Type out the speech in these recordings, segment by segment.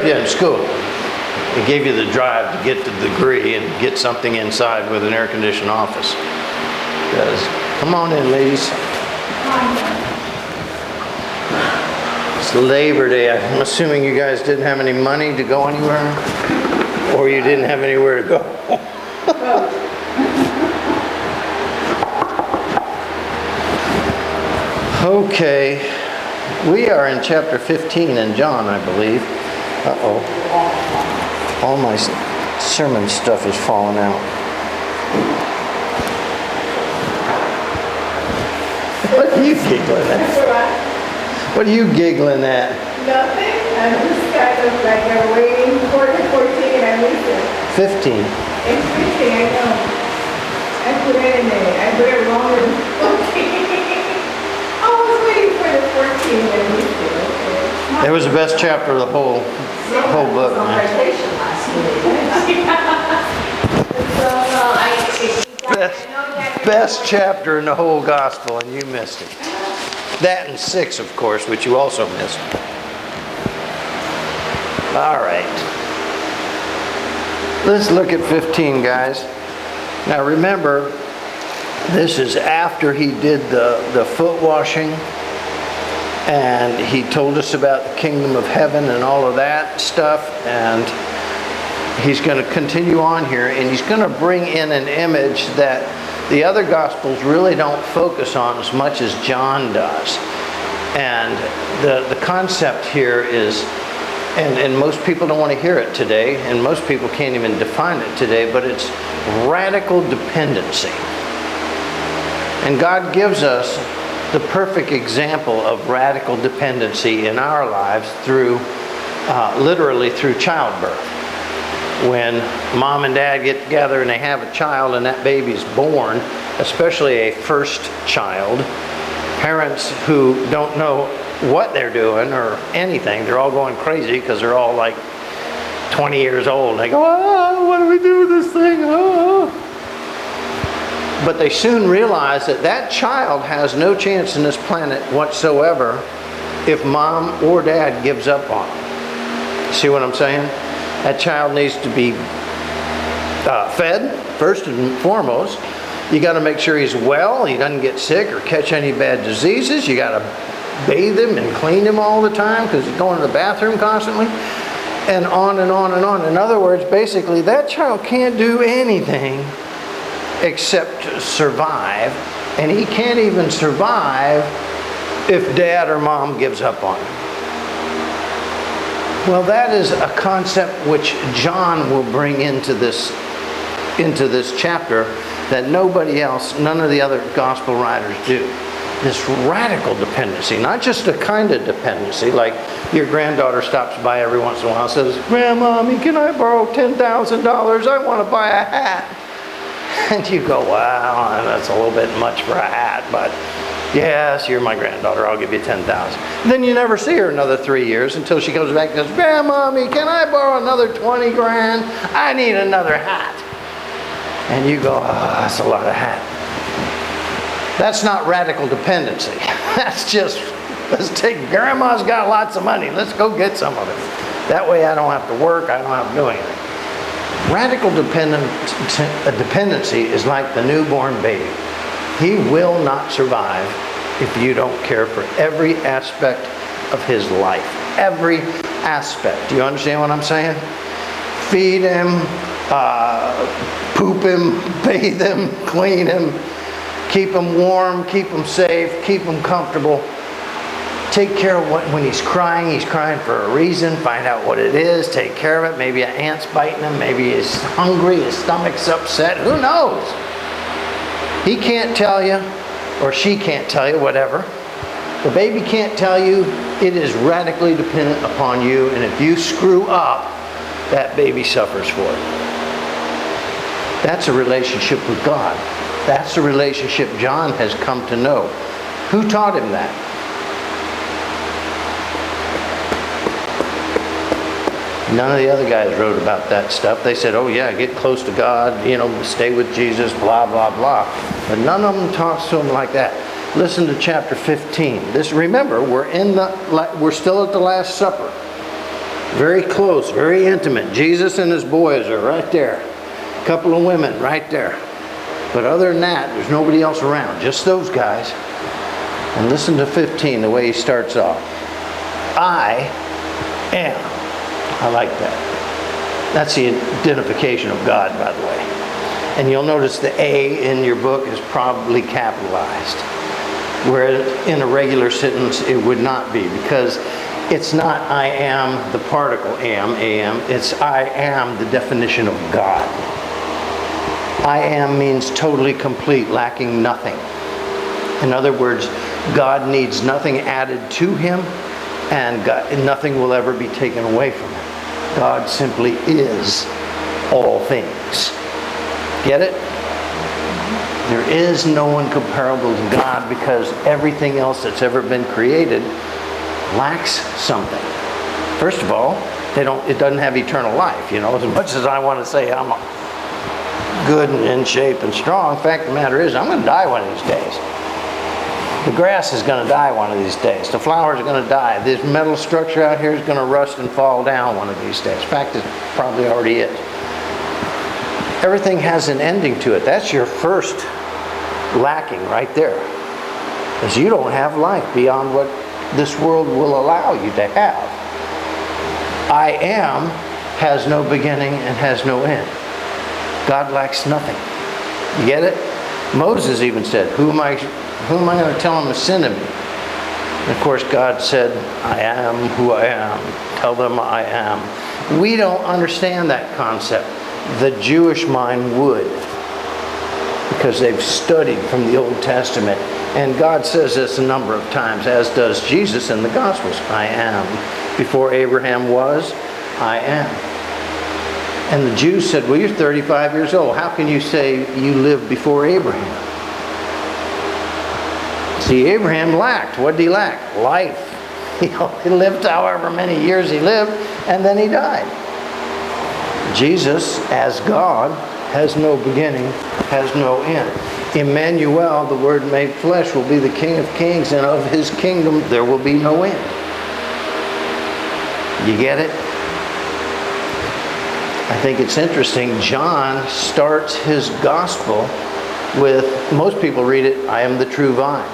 you in school. It gave you the drive to get the degree and get something inside with an air-conditioned office. Because, come on in, ladies. It's Labor Day. I'm assuming you guys didn't have any money to go anywhere, or you didn't have anywhere to go. Okay, we are in chapter 15 in John, I believe. Uh-oh. All my sermon stuff is falling out. What are you giggling at? What are you giggling at? Nothing. I'm just kind of like I'm waiting for the 14 and I missed it. 15. It's 15, I know. I put it in there. I put it wrong with 14. I was waiting for the 14 and I missed it. Okay. It was the best chapter of the whole book, man. Best chapter in the whole gospel, and you missed it. That and 6, of course, which you also missed. All right. Let's look at 15, guys. Now remember, this is after he did the foot washing, and he told us about the kingdom of heaven and all of that stuff, and he's going to continue on here, and he's going to bring in an image that the other Gospels really don't focus on as much as John does. And the concept here is, and most people don't want to hear it today, and most people can't even define it today, but it's radical dependency. And God gives us the perfect example of radical dependency in our lives through, literally through childbirth. When mom and dad get together and they have a child and that baby's born, especially a first child, parents who don't know what they're doing or anything, they're all going crazy because they're all like 20 years old. And they go, oh, what do we do with this thing? Oh. But they soon realize that that child has no chance in this planet whatsoever if mom or dad gives up on them. See what I'm saying? That child needs to be fed, first and foremost. You got to make sure he's well, he doesn't get sick or catch any bad diseases. You got to bathe him and clean him all the time because he's going to the bathroom constantly. And on and on and on. In other words, basically, that child can't do anything except survive. And he can't even survive if dad or mom gives up on him. Well, that is a concept which John will bring into this chapter that nobody else, none of the other gospel writers do. This radical dependency, not just a kind of dependency, like your granddaughter stops by every once in a while and says, Grandmommy, can I borrow $10,000? I want to buy a hat. And you go, wow, that's a little bit much for a hat, but yes, you're my granddaughter, I'll give you $10,000. Then you never see her another 3 years until she comes back and goes, Grandmommy, can I borrow another 20 grand? I need another hat. And you go, oh, that's a lot of hat. That's not radical dependency. That's just, let's take, Grandma's got lots of money, let's go get some of it. That way I don't have to work, I don't have to do anything. Radical dependency is like the newborn baby. He will not survive if you don't care for every aspect of his life. Every aspect. Do you understand what I'm saying? Feed him, poop him, bathe him, clean him, keep him warm, keep him safe, keep him comfortable. Take care of when he's crying for a reason. Find out what it is. Take care of it. Maybe an ant's biting him. Maybe he's hungry. His stomach's upset. Who knows? He can't tell you, or she can't tell you, whatever. The baby can't tell you. It is radically dependent upon you. And if you screw up, that baby suffers for it. That's a relationship with God. That's the relationship John has come to know. Who taught him that? None of the other guys wrote about that stuff. They said, oh yeah, get close to God, stay with Jesus, blah, blah, blah. But none of them talks to him like that. Listen to chapter 15. Remember, we're still at the Last Supper. Very close, very intimate. Jesus and his boys are right there. A couple of women right there. But other than that, there's nobody else around, just those guys. And listen to 15, the way he starts off. I am. I like that. That's the identification of God, by the way. And you'll notice the A in your book is probably capitalized. Whereas in a regular sentence, it would not be, because it's not I am the particle am, it's I am the definition of God. I am means totally complete, lacking nothing. In other words, God needs nothing added to him, and nothing will ever be taken away from him. God simply is all things. Get it? There is no one comparable to God, because everything else that's ever been created lacks something. First of all, it doesn't have eternal life. You know, as much as I want to say I'm good and in shape and strong, fact of the matter is I'm going to die one of these days. The grass is going to die one of these days. The flowers are going to die. This metal structure out here is going to rust and fall down one of these days. In fact, it probably already is. Everything has an ending to it. That's your first lacking right there. Because you don't have life beyond what this world will allow you to have. I am has no beginning and has no end. God lacks nothing. You get it? Moses even said, who am I going to tell them to sin to me? And of course God said, I am who I am. Tell them I am. We don't understand that concept. The Jewish mind would, because they've studied from the Old Testament. And God says this a number of times, as does Jesus in the Gospels. I am. Before Abraham was, I am. And the Jews said, well, you're 35 years old. How can you say you lived before Abraham? See, Abraham lacked. What did he lack? Life. He lived however many years he lived, and then he died. Jesus, as God, has no beginning, has no end. Emmanuel, the Word made flesh, will be the King of Kings, and of his kingdom there will be no end. You get it? I think it's interesting. John starts his gospel with, most people read it, I am the true vine.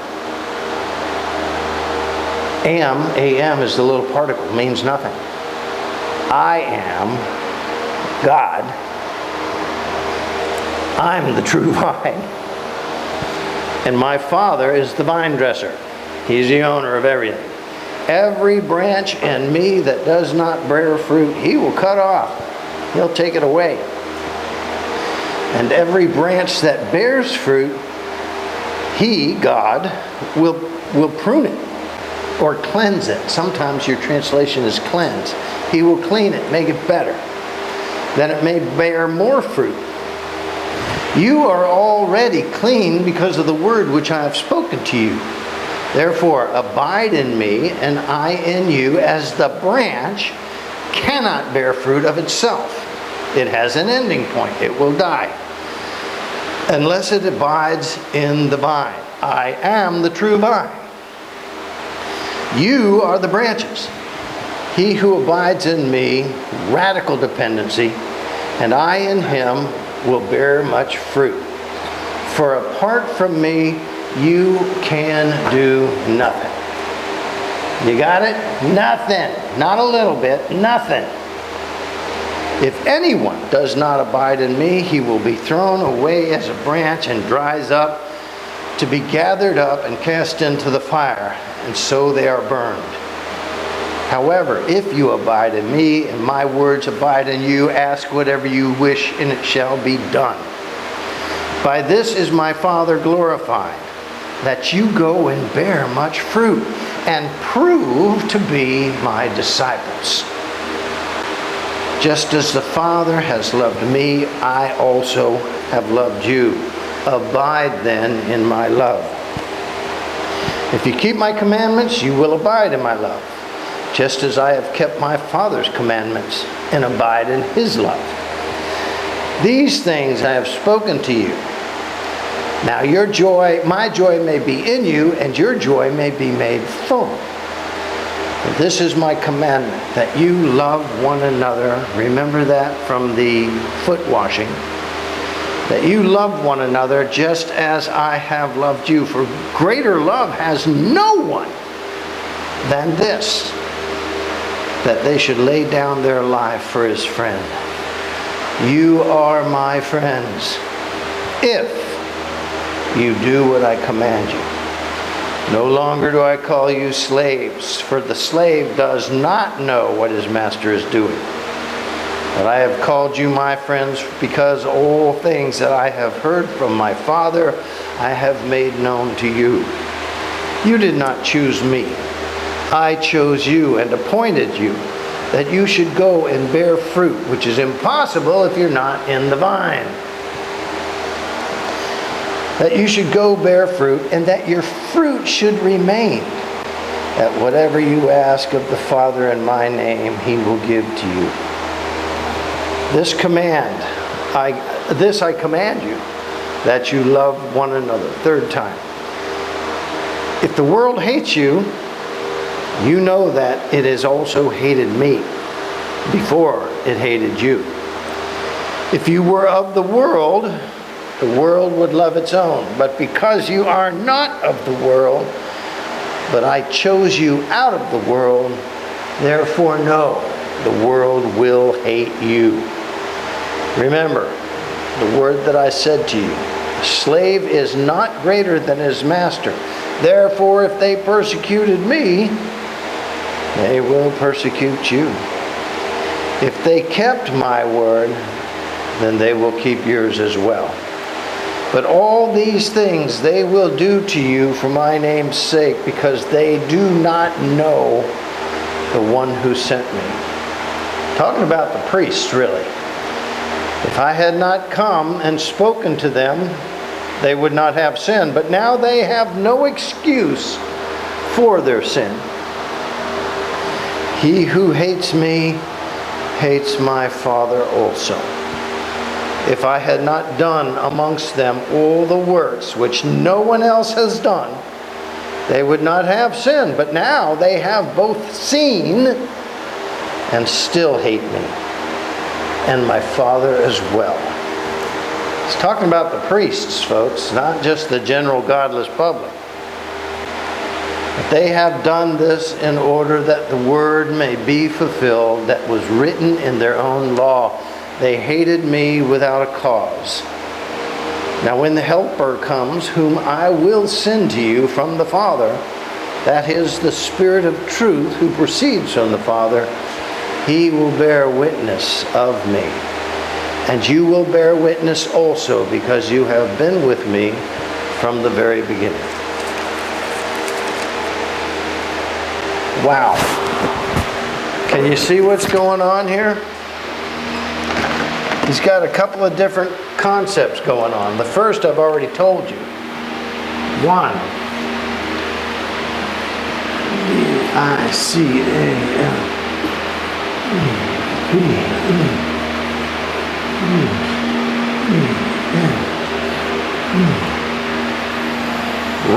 Am is the little particle, means nothing. I am God. I'm the true vine. And my Father is the vine dresser. He's the owner of everything. Every branch in me that does not bear fruit, he will cut off. He'll take it away. And every branch that bears fruit, he, God, will prune it or cleanse it. Sometimes your translation is cleanse. He will clean it, make it better, that it may bear more fruit. You are already clean because of the word which I have spoken to you. Therefore, abide in me, and I in you, as the branch cannot bear fruit of itself. It has an ending point. It will die unless it abides in the vine. I am the true vine. You are the branches. He who abides in me, radical dependency, and I in him will bear much fruit. For apart from me, you can do nothing. You got it? Nothing. Not a little bit. Nothing. If anyone does not abide in me, he will be thrown away as a branch and dries up, to be gathered up and cast into the fire, and so they are burned. However, if you abide in me, and my words abide in you, ask whatever you wish, and it shall be done. By this is my Father glorified, that you go and bear much fruit, and prove to be my disciples. Just as the Father has loved me, I also have loved you. Abide then in my love. If you keep my commandments, you will abide in my love, just as I have kept my Father's commandments and abide in his love. These things I have spoken to you. Now your joy, my joy may be in you, and your joy may be made full. This is my commandment, that you love one another. Remember that from the foot washing. That you love one another just as I have loved you. For greater love has no one than this, that they should lay down their life for his friend. You are my friends if you do what I command you. No longer do I call you slaves, for the slave does not know what his master is doing. But I have called you my friends, because all things that I have heard from my Father I have made known to you. You did not choose me. I chose you and appointed you, that you should go and bear fruit, which is impossible if you're not in the vine. That you should go bear fruit, and that your fruit should remain. That whatever you ask of the Father in my name, he will give to you. This I command you, that you love one another. Third time. If the world hates you, you know that it has also hated me before it hated you. If you were of the world would love its own. But because you are not of the world, but I chose you out of the world, therefore know the world will hate you. Remember the word that I said to you. A slave is not greater than his master. Therefore, if they persecuted me, they will persecute you. If they kept my word, then they will keep yours as well. But all these things they will do to you for my name's sake, because they do not know the one who sent me. Talking about the priests, really. If I had not come and spoken to them, they would not have sin. But now they have no excuse for their sin. He who hates me hates my Father also. If I had not done amongst them all the works which no one else has done, they would not have sin. But now they have both seen and still hate me, and my Father as well. He's talking about the priests, folks, not just the general godless public. But they have done this in order that the word may be fulfilled that was written in their own law. They hated me without a cause. Now when the Helper comes, whom I will send to you from the Father, that is the Spirit of truth who proceeds from the Father, he will bear witness of me. And you will bear witness also, because you have been with me from the very beginning. Wow. Can you see what's going on here? He's got a couple of different concepts going on. The first I've already told you. One. V-I-C-A-L.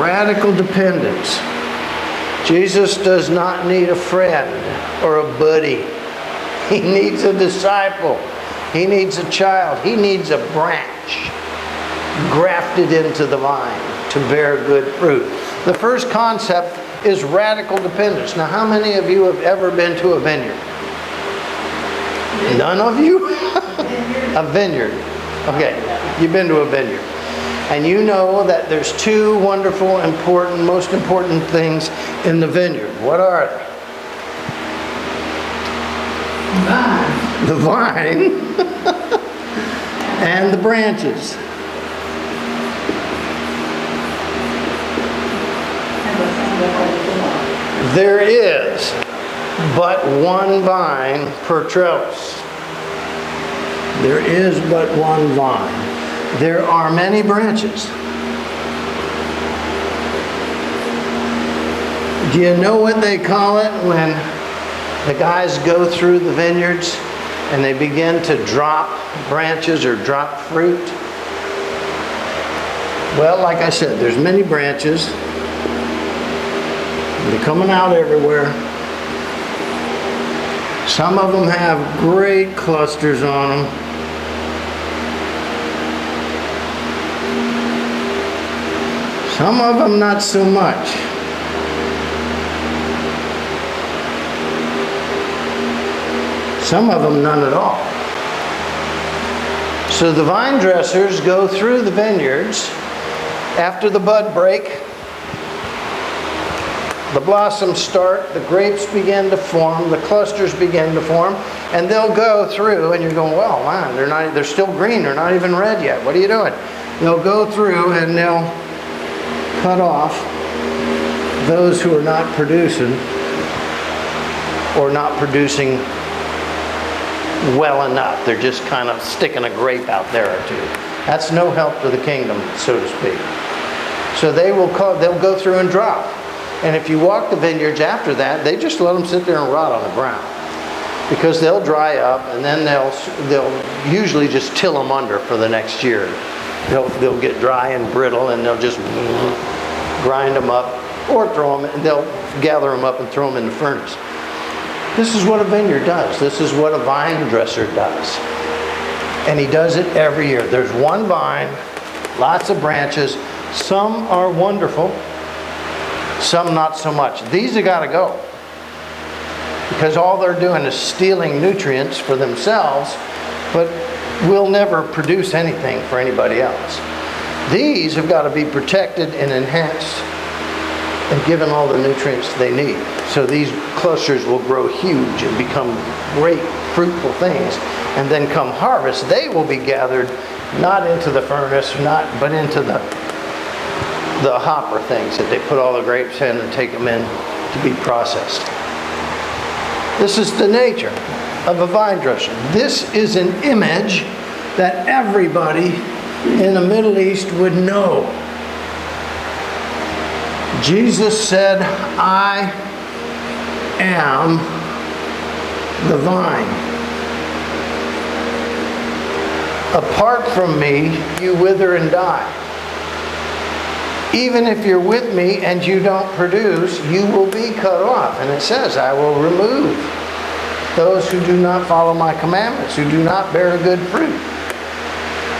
Radical dependence. Jesus does not need a friend or a buddy. He needs a disciple. He needs a child. He needs a branch grafted into the vine to bear good fruit. The first concept is radical dependence. Now, how many of you have ever been to a vineyard? None of you? A vineyard. Okay, you've been to a vineyard. And you know that there's two wonderful, most important things in the vineyard. What are they? The vine and the branches. There is but one vine per trellis. There is but one vine. There are many branches. Do you know what they call it when the guys go through the vineyards and they begin to drop branches or drop fruit? Well, like I said, there's many branches. They're coming out everywhere. Some of them have great clusters on them. Some of them not so much. Some of them none at all. So the vine dressers go through the vineyards after the bud break. The blossoms start, the grapes begin to form, the clusters begin to form, and they'll go through, and you're going, well, man, they're still green, they're not even red yet. What are you doing? They'll go through and they'll cut off those who are not producing or not producing well enough. They're just kind of sticking a grape out there or two. That's no help to the kingdom, so to speak. So they'll go through and drop. And if you walk the vineyards after that, they just let them sit there and rot on the ground. Because they'll dry up, and then they'll usually just till them under for the next year. They'll get dry and brittle, and they'll just grind them up or throw them, and they'll gather them up and throw them in the furnace. This is what a vineyard does. This is what a vine dresser does. And he does it every year. There's one vine, lots of branches. Some are wonderful, some not so much. These have got to go. Because all they're doing is stealing nutrients for themselves, but will never produce anything for anybody else. These have got to be protected and enhanced and given all the nutrients they need. So these clusters will grow huge and become great fruitful things. And then come harvest, they will be gathered not into the furnace, but into the hopper things that they put all the grapes in and take them in to be processed. This is the nature of a vine dresser. This is an image that everybody in the Middle East would know. Jesus said, I am the vine. Apart from me, you wither and die. Even if you're with me and you don't produce, you will be cut off. And it says, I will remove those who do not follow my commandments, who do not bear good fruit.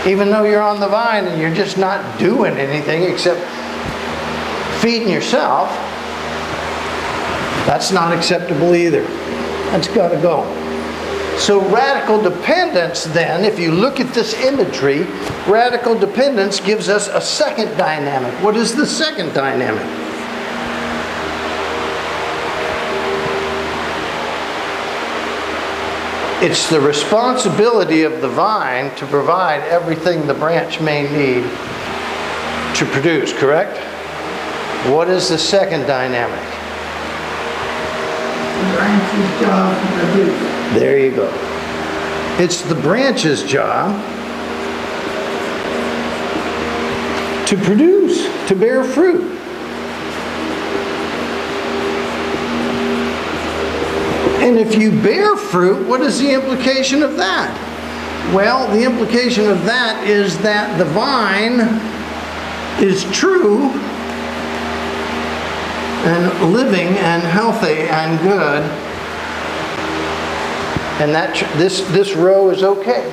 Even though you're on the vine and you're just not doing anything except feeding yourself, that's not acceptable either. That's got to go. So radical dependence then, if you look at this imagery, radical dependence gives us a second dynamic. What is the second dynamic? It's the responsibility of the vine to provide everything the branch may need to produce, correct? What is the second dynamic? The branch's job to produce. There you go. It's the branch's job to produce, to bear fruit. And if you bear fruit, what is the implication of that? Well, the implication of that is that the vine is true and living and healthy and good. And that this row is okay.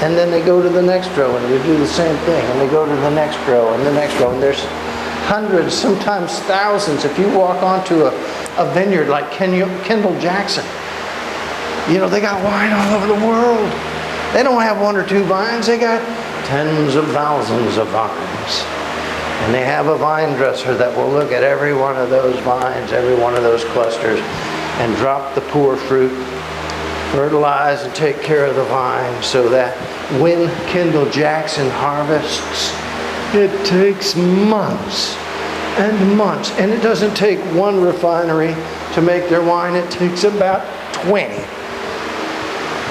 And then they go to the next row and they do the same thing. And they go to the next row and the next row. And there's hundreds, sometimes thousands. If you walk onto a vineyard like Kendall Jackson, you know, they got wine all over the world. They don't have one or two vines. They got tens of thousands of vines. And they have a vine dresser that will look at every one of those vines, every one of those clusters, and drop the poor fruit, fertilize and take care of the vine, so that when Kendall Jackson harvests, it takes months and months. And it doesn't take one refinery to make their wine. It takes about 20.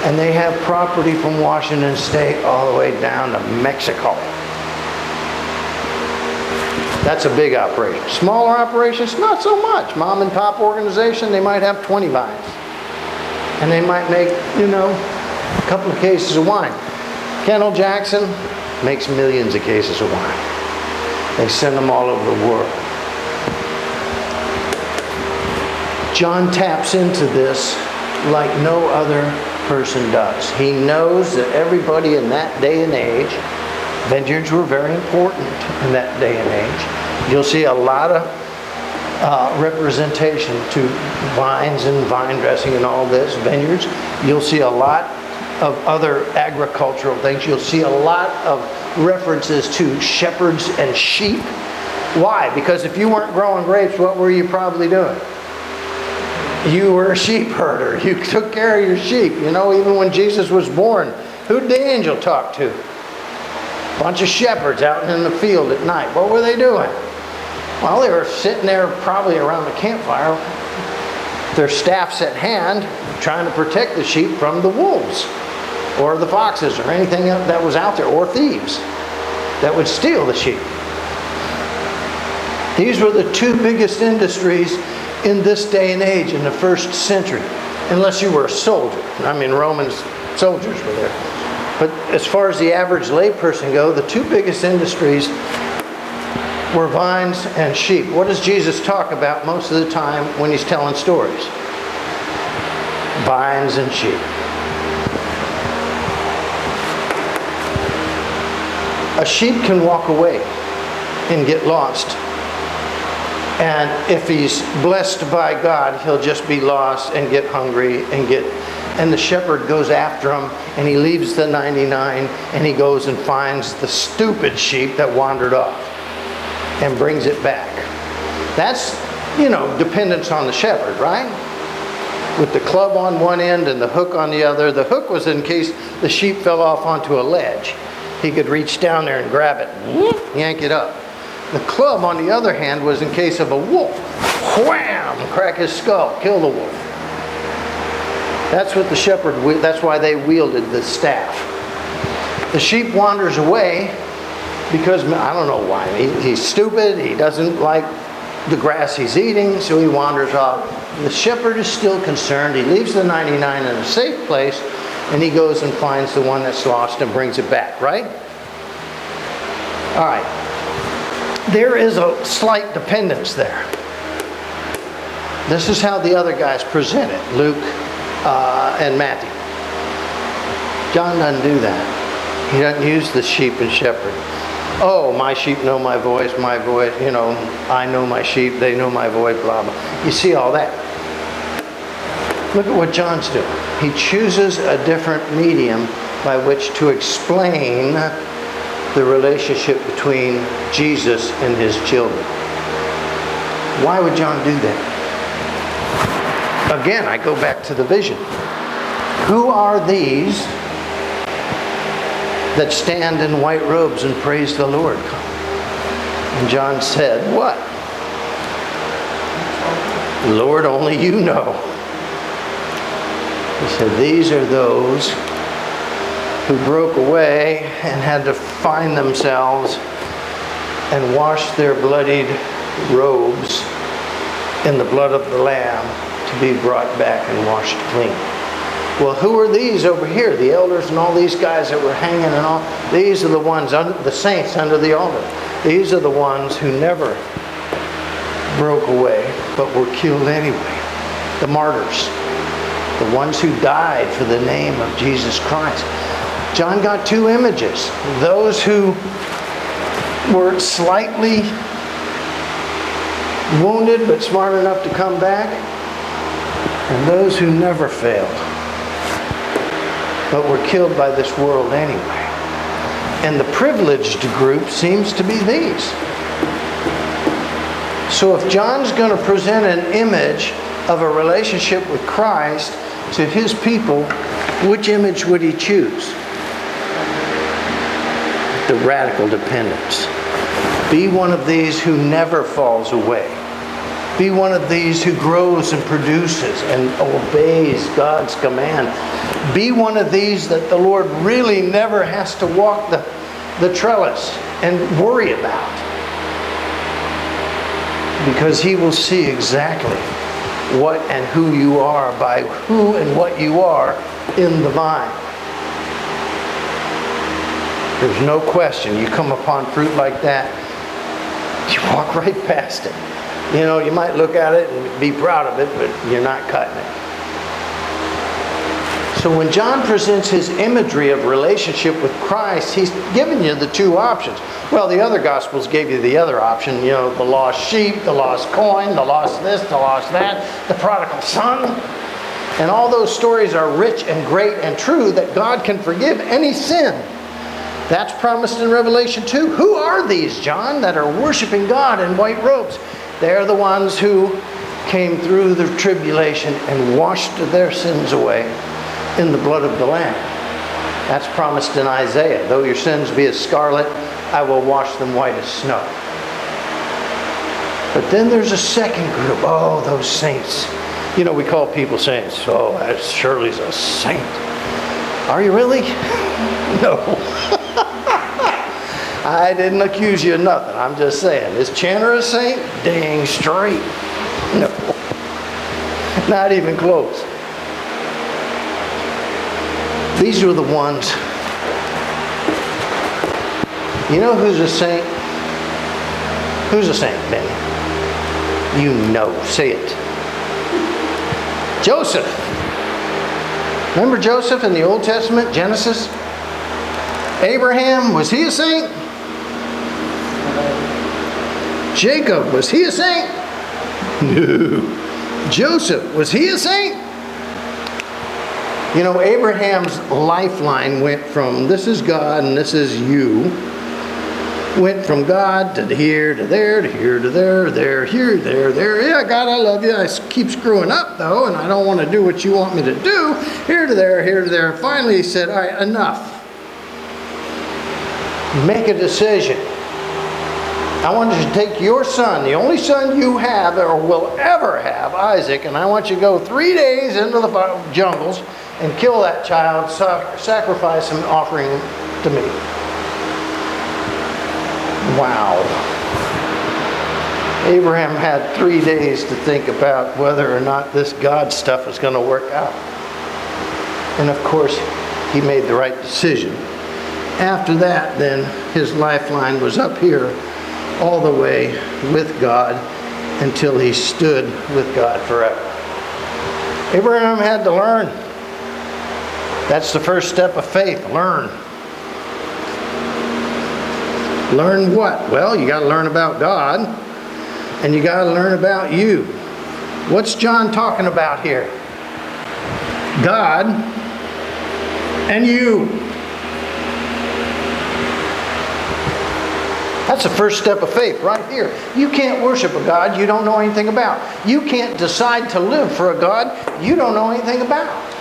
And they have property from Washington State all the way down to Mexico. That's a big operation. Smaller operations, not so much. Mom and pop organization, they might have 20 vines. And they might make, you know, a couple of cases of wine. Kendall Jackson makes millions of cases of wine. They send them all over the world. John taps into this like no other person does. He knows that everybody in that day and age, vineyards were very important in that day and age. You'll see a lot of representation to vines and vine dressing and all this, vineyards. You'll see a lot of other agricultural things. You'll see a lot of references to shepherds and sheep. Why? Because if you weren't growing grapes, what were you probably doing? You were a sheep herder. You took care of your sheep. You know, even when Jesus was born, who did the angel talk to? A bunch of shepherds out in the field at night. What were they doing? Well, they were sitting there probably around the campfire, their staffs at hand, trying to protect the sheep from the wolves or the foxes or anything that was out there, or thieves that would steal the sheep. These were the two biggest industries in this day and age in the first century, unless you were a soldier. I mean, Roman soldiers were there. But as far as the average layperson go, the two biggest industries were vines and sheep. What does Jesus talk about most of the time when he's telling stories? Vines and sheep. A sheep can walk away and get lost. And if he's blessed by God, he'll just be lost and get hungry and the shepherd goes after him, and he leaves the 99 and he goes and finds the stupid sheep that wandered off and brings it back. That's, dependence on the shepherd, right? With the club on one end and the hook on the other. The hook was in case the sheep fell off onto a ledge. He could reach down there and grab it, yank it up. The club, on the other hand, was in case of a wolf. Wham! Crack his skull, kill the wolf. That's what the shepherd, that's why they wielded the staff. The sheep wanders away because, I don't know why. He's stupid, he doesn't like the grass he's eating, so he wanders off. The shepherd is still concerned. He leaves the 99 in a safe place, and he goes and finds the one that's lost and brings it back, right? All right. There is a slight dependence there. This is how the other guys present it, Luke and Matthew. John doesn't do that. He doesn't use the sheep and shepherd. Oh, my sheep know my voice, I know my sheep, they know my voice, blah, blah. You see all that. Look at what John's doing. He chooses a different medium by which to explain the relationship between Jesus and his children. Why would John do that? Again, I go back to the vision. Who are these that stand in white robes and praise the Lord? And John said, what? Lord, only you know. He said, these are those who broke away and had to find themselves and wash their bloodied robes in the blood of the Lamb to be brought back and washed clean. Well, who are these over here? The elders and all these guys that were hanging and all. These are the ones, the saints under the altar. These are the ones who never broke away, but were killed anyway. The martyrs. The ones who died for the name of Jesus Christ. John got two images. Those who were slightly wounded but smart enough to come back, and those who never failed but were killed by this world anyway. And the privileged group seems to be these. So if John's going to present an image of a relationship with Christ to his people, which image would he choose? The radical dependence. Be one of these who never falls away. Be one of these who grows and produces and obeys God's command. Be one of these that the Lord really never has to walk the trellis and worry about. Because he will see exactly what and who you are by who and what you are in the vine. There's no question. You come upon fruit like that, you walk right past it. You might look at it and be proud of it, but you're not cutting it. So when John presents his imagery of relationship with Christ, he's giving you the two options. Well, the other Gospels gave you the other option, you know, the lost sheep, the lost coin, the lost this, the lost that, the prodigal son. And all those stories are rich and great and true, that God can forgive any sin. That's promised in Revelation 2. Who are these, John, that are worshiping God in white robes? They're the ones who came through the tribulation and washed their sins away in the blood of the Lamb. That's promised in Isaiah. Though your sins be as scarlet, I will wash them white as snow. But then there's a second group. Oh, those saints. You know, we call people saints. Oh, that Shirley's a saint. Are you really? No. I didn't accuse you of nothing. I'm just saying. Is Chanter a saint? Dang straight. No. Not even close. These are the ones. You know who's a saint? Who's a saint, Benny? You know. Say it. Joseph. Remember Joseph in the Old Testament, Genesis? Abraham, was he a saint? Jacob, was he a saint? No. Joseph, was he a saint? You know, Abraham's lifeline went from this is God and this is you. Went from God to here to there to here to there, there, here, there. Yeah, God, I love you. I keep screwing up though, and I don't want to do what you want me to do. Here to there, here to there. Finally he said, all right, enough. Make a decision. I want you to take your son, the only son you have or will ever have, Isaac, and I want you to go 3 days into the jungles and kill that child, sacrifice him, offering him to me. Wow. Abraham had 3 days to think about whether or not this God stuff is going to work out. And of course, he made the right decision. After that, then, his lifeline was up here all the way with God until he stood with God forever. Abraham had to learn. That's the first step of faith, learn. Learn what? Well, you got to learn about God, and you got to learn about you. What's John talking about here? God and you. That's the first step of faith right here. You can't worship a God you don't know anything about. You can't decide to live for a God you don't know anything about.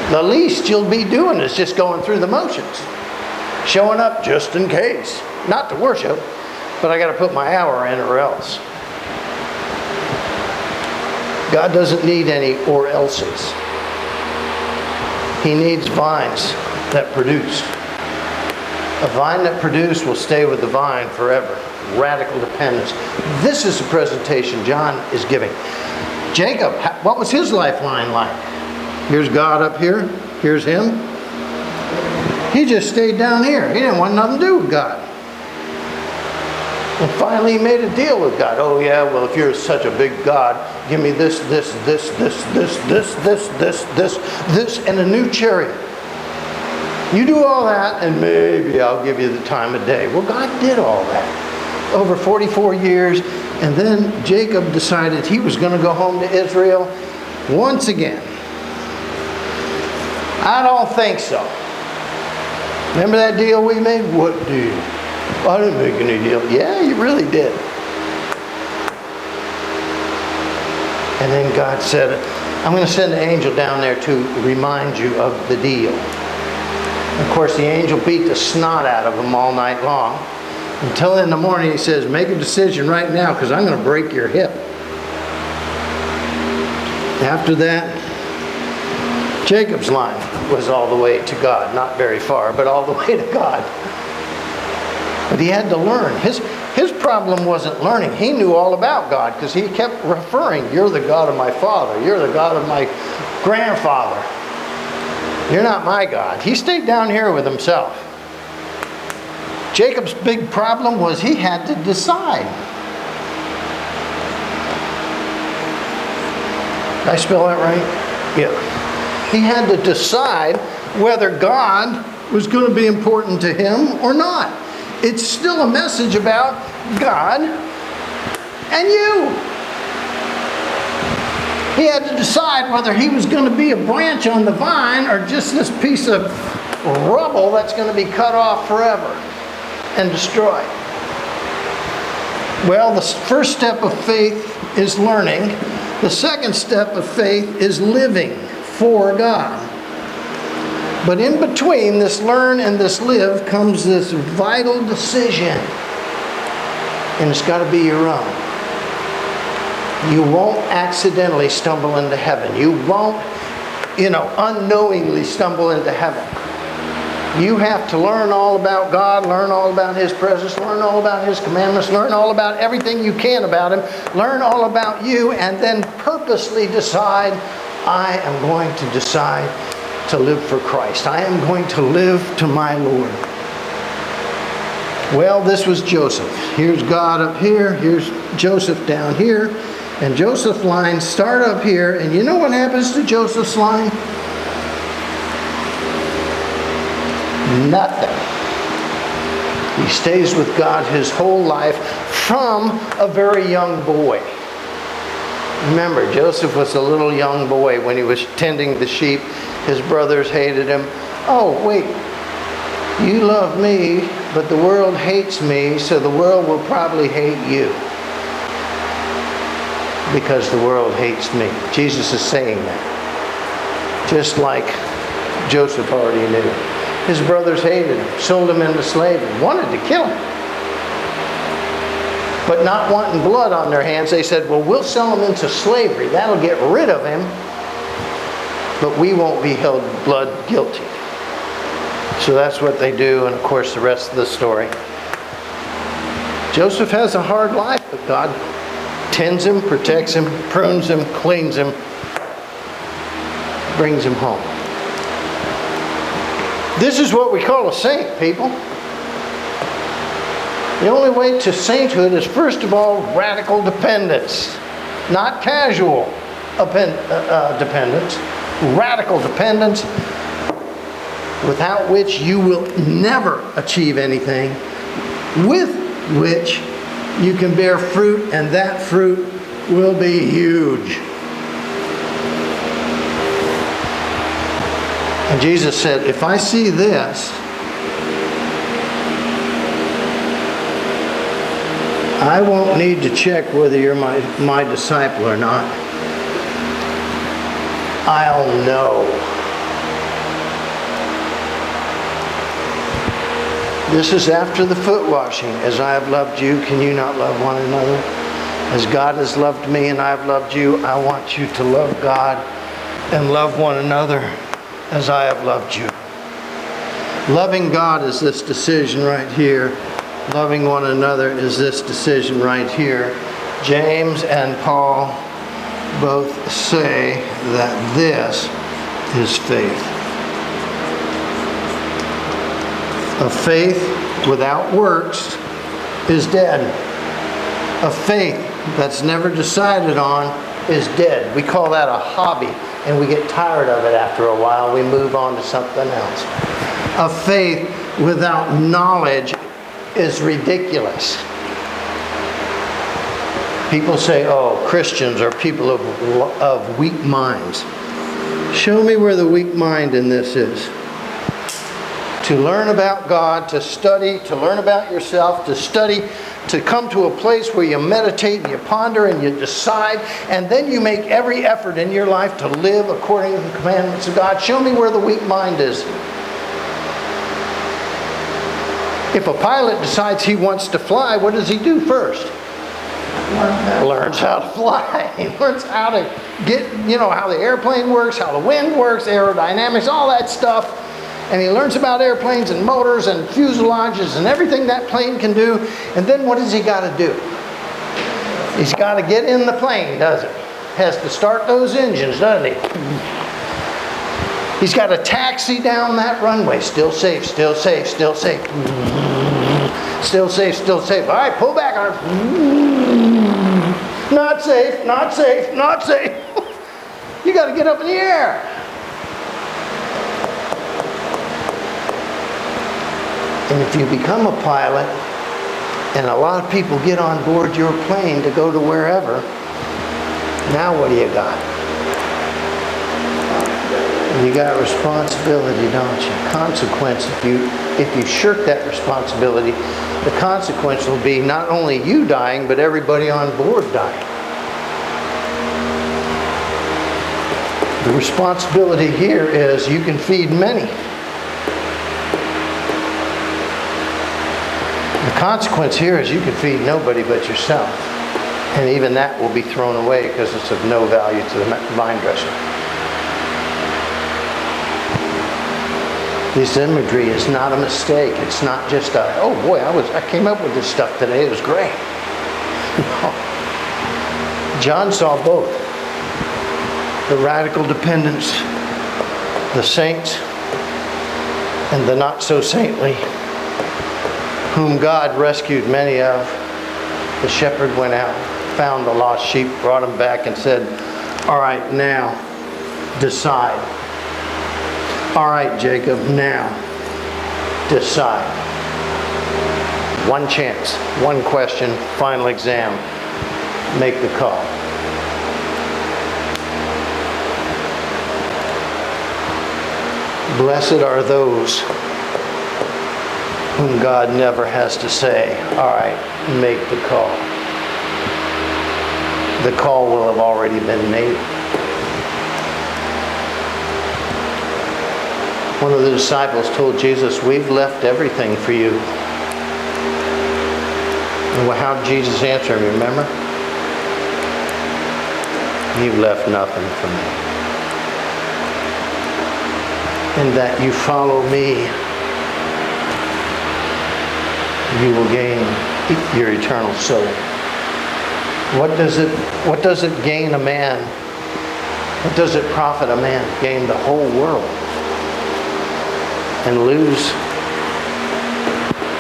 The least you'll be doing is just going through the motions. Showing up just in case. Not to worship, but I got to put my hour in or else. God doesn't need any or else's. He needs vines that produce. A vine that produces will stay with the vine forever. Radical dependence. This is the presentation John is giving. Jacob, what was his lifeline like? Here's God up here. Here's him. He just stayed down here. He didn't want nothing to do with God. And finally he made a deal with God. Oh yeah, well if you're such a big God, give me this, and a new chariot. You do all that and maybe I'll give you the time of day. Well, God did all that over 44 years. And then Jacob decided he was going to go home to Israel once again. I don't think so. Remember that deal we made? What deal? I didn't make any deal. Yeah, you really did. And then God said, I'm going to send an angel down there to remind you of the deal. Of course, the angel beat the snot out of him all night long. Until in the morning he says, make a decision right now because I'm going to break your hip. After that, Jacob's line was all the way to God. Not very far, but all the way to God. But he had to learn. His problem wasn't learning. He knew all about God because he kept referring, you're the God of my father. You're the God of my grandfather. You're not my God. He stayed down here with himself. Jacob's big problem was he had to decide. Did I spell that right? Yeah. He had to decide whether God was going to be important to him or not. It's still a message about God and you. He had to decide whether he was going to be a branch on the vine or just this piece of rubble that's going to be cut off forever and destroyed. Well, the first step of faith is learning. The second step of faith is living for God. But in between this learn and this live comes this vital decision. And it's got to be your own. You won't accidentally stumble into heaven. You won't, unknowingly stumble into heaven. You have to learn all about God, learn all about His presence, learn all about His commandments, learn all about everything you can about Him, learn all about you, and then purposely decide, I am going to decide to live for Christ. I am going to live to my Lord. Well, this was Joseph. Here's God up here, here's Joseph down here, and Joseph's lines start up here, and you know what happens to Joseph's line? Nothing. He stays with God his whole life from a very young boy. Remember, Joseph was a little young boy when he was tending the sheep. His brothers hated him. Oh, wait. You love me, but the world hates me, so the world will probably hate you. Because the world hates me. Jesus is saying that. Just like Joseph already knew. His brothers hated him, sold him into slavery, wanted to kill him. But not wanting blood on their hands, they said, well, we'll sell him into slavery. That'll get rid of him, but we won't be held blood guilty. So that's what they do, and of course the rest of the story. Joseph has a hard life, but God tends him, protects him, prunes him, cleans him, brings him home. This is what we call a saint, people. The only way to sainthood is, first of all, radical dependence. Not casual dependence. Radical dependence, without which you will never achieve anything, with which you can bear fruit, and that fruit will be huge. And Jesus said, if I see this, I won't need to check whether you're my disciple or not. I'll know. This is after the foot washing. As I have loved you, can you not love one another? As God has loved me and I have loved you, I want you to love God and love one another as I have loved you. Loving God is this decision right here. Loving one another is this decision right here. James and Paul both say that this is faith. A faith without works is dead. A faith that's never decided on is dead. We call that a hobby, and we get tired of it after a while. We move on to something else. A faith without knowledge is ridiculous. People say, oh, Christians are people of weak minds. Show me where the weak mind in this is. To learn about God, to study, to learn about yourself, to study, to come to a place where you meditate and you ponder and you decide, and then you make every effort in your life to live according to the commandments of God. Show me where the weak mind is. If a pilot decides he wants to fly, what does he do first? Learns how to fly. He learns how to get, how the airplane works, how the wind works, aerodynamics, all that stuff. And he learns about airplanes and motors and fuselages and everything that plane can do. And then what does he got to do? He's got to get in the plane, doesn't he? Has to start those engines, doesn't he? He's got to taxi down that runway. Still safe, still safe, still safe. Still safe, still safe. All right, pull back on it. Not safe, not safe, not safe. You got to get up in the air. And if you become a pilot, and a lot of people get on board your plane to go to wherever, now what do you got? You got responsibility, don't you? Consequence, if you shirk that responsibility, the consequence will be not only you dying, but everybody on board dying. The responsibility here is you can feed many. The consequence here is you can feed nobody but yourself. And even that will be thrown away because it's of no value to the vine dresser. This imagery is not a mistake. It's not just a, oh boy, I came up with this stuff today. It was great. No. John saw both. The radical dependence, the saints, and the not so saintly, whom God rescued many of. The shepherd went out, found the lost sheep, brought them back and said, all right, now decide. All right, Jacob, now decide. One chance, one question, final exam. Make the call. Blessed are those whom God never has to say, all right, make the call. The call will have already been made. One of the disciples told Jesus, we've left everything for you. And how did Jesus answer him, remember? You've left nothing for me. In that you follow me, you will gain your eternal soul. What does it gain a man? What does it profit a man? Gain the whole world and lose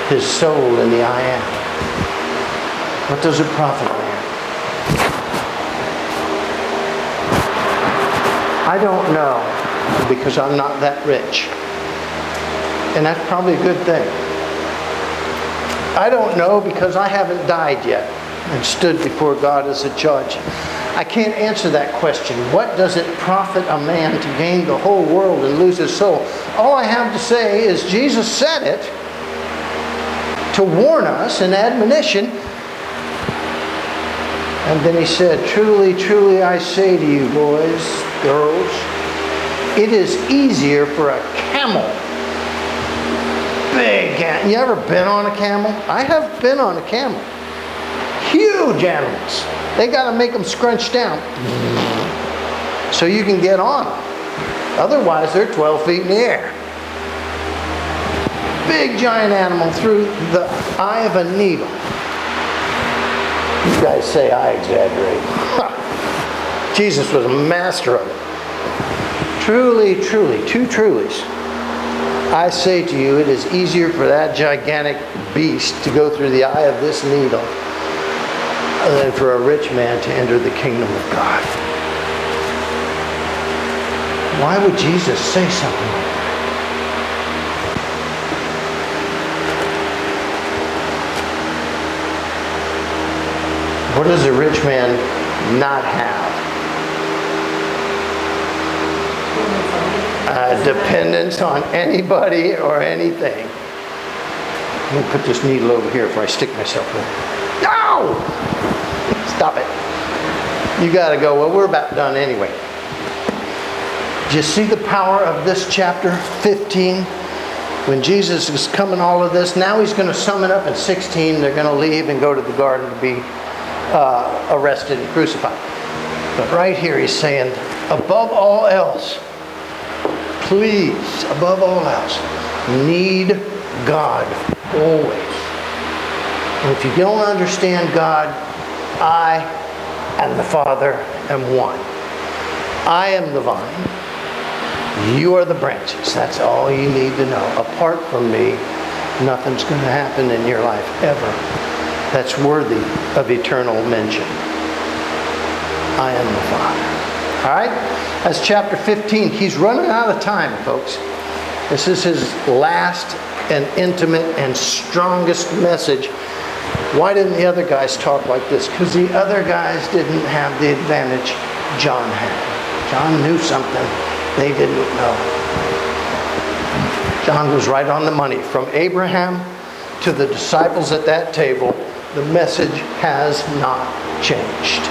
his soul in the I am. What does it profit a man? I don't know, because I'm not that rich. And that's probably a good thing. I don't know because I haven't died yet and stood before God as a judge. I can't answer that question. What does it profit a man to gain the whole world and lose his soul? All I have to say is Jesus said it to warn us in admonition. And then he said, truly, truly, I say to you, boys, girls, it is easier for a camel. Big camel. You ever been on a camel? I have been on a camel. Huge animals. They got to make them scrunch down so you can get on them. Otherwise, they're 12 feet in the air. Big giant animal through the eye of a needle. You guys say I exaggerate. Jesus was a master of it. Truly, truly, two trulies. I say to you, it is easier for that gigantic beast to go through the eye of this needle than for a rich man to enter the kingdom of God. Why would Jesus say something like that? What does a rich man not have? Dependence on anybody or anything. Let me put this needle over here before I stick myself in it. No! Stop it. You got to go. Well, we're about done anyway. Do you see the power of this chapter 15? When Jesus is coming all of this, now he's going to sum it up in 16. They're going to leave and go to the garden to be arrested and crucified. But right here he's saying, above all else, please, above all else, need God always. And if you don't understand God, I and the Father am one. I am the vine. You are the branches. That's all you need to know. Apart from me, nothing's going to happen in your life ever that's worthy of eternal mention. I am the Father. All right? That's chapter 15. He's running out of time, folks. This is his last and intimate and strongest message. Why didn't the other guys talk like this? Because the other guys didn't have the advantage John had. John knew something they didn't know. John was right on the money. From Abraham to the disciples at that table, the message has not changed.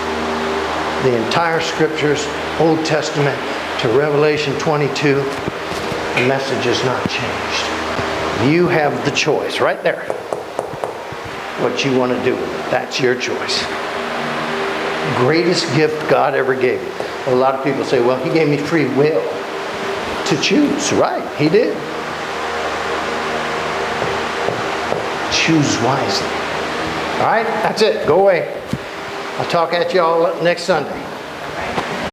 The entire scriptures, Old Testament to Revelation 22, the message has not changed. You have the choice right there. What you want to do with it. That's your choice. Greatest gift God ever gave you. A lot of people say, well, he gave me free will to choose. Right, he did. Choose wisely. All right, that's it. Go away. I'll talk at you all next Sunday.